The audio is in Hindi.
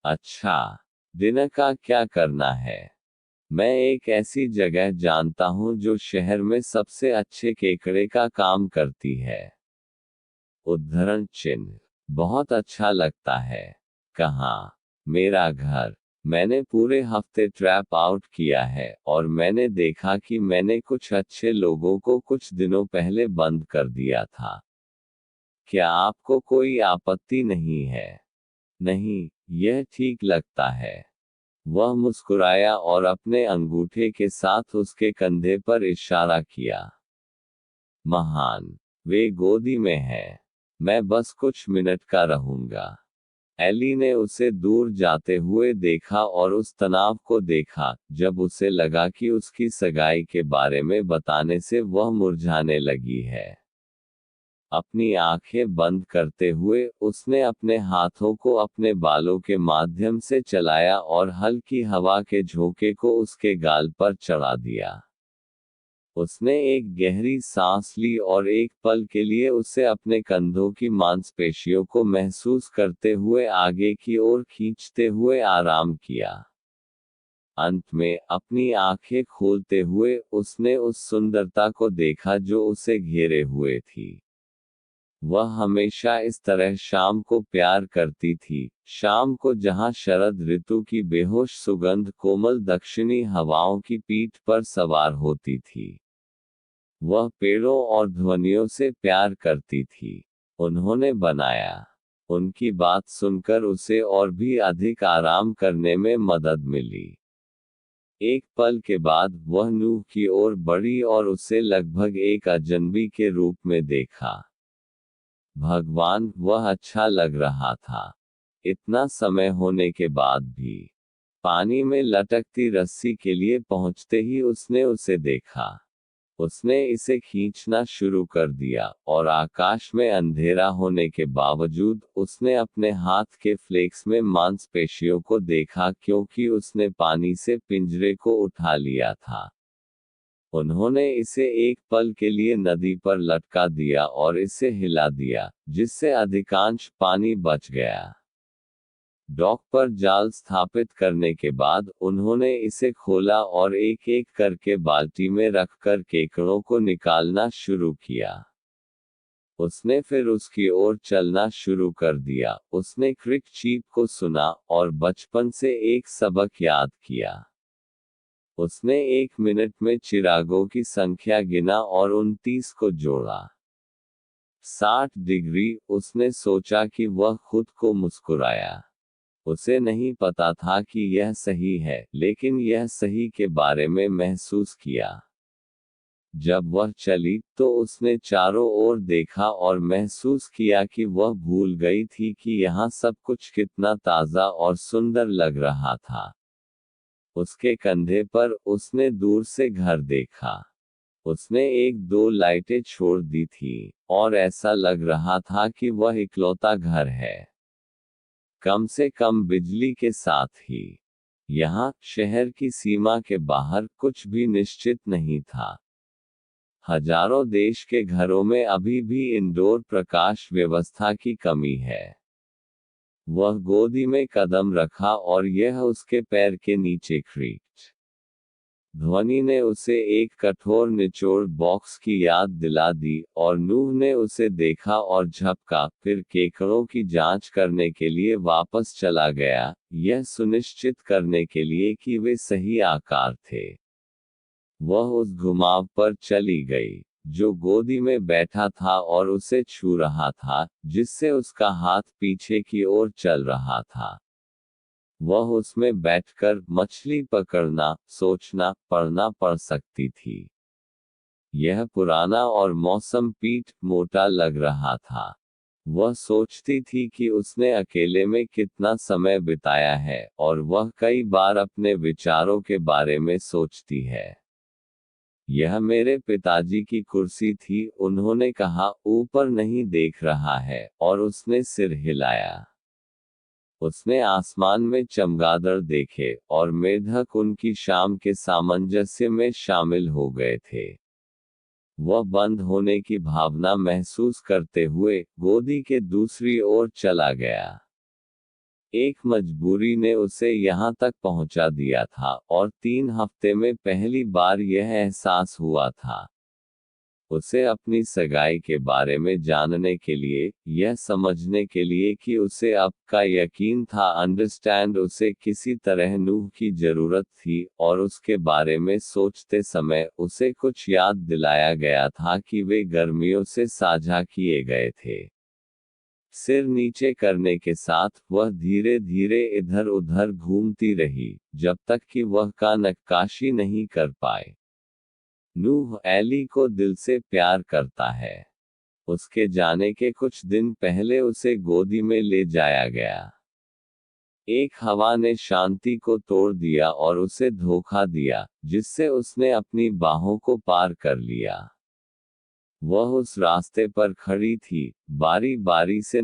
अच्छा, डिनर का क्या करना है? मैं एक ऐसी जगह जानता हूँ जो शहर में सबसे अच्छे केकड़े का काम करती है। उद्धरण चिन्ह। बहुत अच्छा लगता है। कहाँ? मेरा घर। मैंने पूरे हफ्ते ट्रैप आउट किया है और मैंने देखा कि मैंने कुछ अच्छे लोगों को कुछ दिनों पहले बंद कर दिया था। क्या आपको कोई आपत्ति नहीं है? नहीं, यह ठीक लगता है। वह मुस्कुराया और अपने अंगूठे के साथ उसके कंधे पर इशारा किया। महान। वे गोदी में है। मैं बस कुछ मिनट का रहूंगा। एली ने उसे दूर जाते हुए देखा और उस तनाव को देखा, जब उसे लगा कि उसकी सगाई के बारे में बताने से वह मुरझाने लगी है। अपनी आंखें बंद करते हुए उसने अपने हाथों को अपने बालों के माध्यम से चलाया और हल्की हवा के झोंके को उसके गाल पर चढ़ा दिया। उसने एक गहरी सांस ली और एक पल के लिए उसे अपने कंधों की मांसपेशियों को महसूस करते हुए आगे की ओर खींचते हुए आराम किया। अंत में अपनी आंखें खोलते हुए उसने उस सुंदरता को देखा जो उसे घेरे हुए थी। वह हमेशा इस तरह शाम को प्यार करती थी, शाम को जहां शरद ऋतु की बेहोश सुगंध कोमल दक्षिणी हवाओं की पीठ पर सवार होती थी। वह पेड़ों और ध्वनियों से प्यार करती थी। उन्होंने बनाया। उनकी बात सुनकर उसे और भी अधिक आराम करने में मदद मिली। एक पल के बाद वह नूह की ओर बढ़ी और उसे लगभग एक अजनबी के रूप में देखा। भगवान, वह अच्छा लग रहा था। इतना समय होने के बाद भी। पानी में लटकती रस्सी के लिए पहुंचते ही उसने उसे देखा। उसने इसे खींचना शुरू कर दिया, और आकाश में अंधेरा होने के बावजूद उसने अपने हाथ के फ्लेक्स में मांसपेशियों को देखा क्योंकि उसने पानी से पिंजरे को उठा लिया था। उन्होंने इसे एक पल के लिए नदी पर लटका दिया और इसे हिला दिया, जिससे अधिकांश पानी बच गया। डॉक पर जाल स्थापित करने के बाद उन्होंने इसे खोला और एक एक करके बाल्टी में रखकर केकड़ों को निकालना शुरू किया। उसने फिर उसकी ओर चलना शुरू कर दिया। उसने क्रिक चीप को सुना और बचपन से एक सबक याद किया। उसने 1 मिनट में चिरागों की संख्या गिना और 29 को जोड़ा। 60 डिग्री, उसने सोचा कि वह खुद को मुस्कुराया। उसे नहीं पता था कि यह सही है, लेकिन यह सही के बारे में महसूस किया। जब वह चली, तो उसने चारों ओर देखा और महसूस किया कि वह भूल गई थी कि यहाँ सब कुछ कितना ताज़ा और सुंदर लग रहा था। उसके कंधे पर उसने दूर से घर देखा। उसने एक दो लाइटें छोड़ दी थी, और ऐसा लग रहा था कि वह इकलौता घर है। कम से कम बिजली के साथ ही। यहाँ, शहर की सीमा के बाहर, कुछ भी निश्चित नहीं था। हजारों देश के घरों में अभी भी इंडोर प्रकाश व्यवस्था की कमी है। वह गोदी में कदम रखा और यह उसके पैर के नीचे क्रीक्ट। ध्वनि ने उसे एक कठोर निचोड़ बॉक्स की याद दिला दी, और नूह ने उसे देखा और झपका, फिर केकड़ों की जांच करने के लिए वापस चला गया, यह सुनिश्चित करने के लिए कि वे सही आकार थे। वह उस घुमाव पर चली गई, जो गोदी में बैठा था और उसे छू रहा था, जिससे उसका हाथ पीछे की ओर चल रहा था। वह उसमें बैठकर मछली पकड़ना, सोचना, पढ़ना पड़ सकती थी। यह पुराना और मौसम पीठ मोटा लग रहा था। वह सोचती थी कि उसने अकेले में कितना समय बिताया है, और वह कई बार अपने विचारों के बारे में सोचती है। यह मेरे पिताजी की कुर्सी थी, उन्होंने कहा, ऊपर नहीं देख रहा है, और उसने सिर हिलाया। उसने आसमान में चमगादड़ देखे, और मेढक उनकी शाम के सामंजस्य में शामिल हो गए थे। वह बंद होने की भावना महसूस करते हुए गोदी के दूसरी ओर चला गया। एक मजबूरी ने उसे यहाँ तक पहुँचा दिया था, और 3 हफ्ते में पहली बार यह एहसास हुआ था। उसे अपनी सगाई के बारे में जानने के लिए, यह समझने के लिए कि उसे अब का यकीन था अंडरस्टैंड उसे किसी तरह नूह की जरूरत थी, और उसके बारे में सोचते समय उसे कुछ याद दिलाया गया था कि वे गर्मियों से साझा किए गए थे। सिर नीचे करने के साथ वह धीरे धीरे इधर उधर घूमती रही, जब तक कि वह का नक्काशी नहीं कर पाए। नूह एली को दिल से प्यार करता है। उसके जाने के कुछ दिन पहले उसे गोदी में ले जाया गया। एक हवा ने शांति को तोड़ दिया और उसे धोखा दिया, जिससे उसने अपनी बाहों को पार कर लिया। वह उस रास्ते पर खड़ी थी, बारी बारी से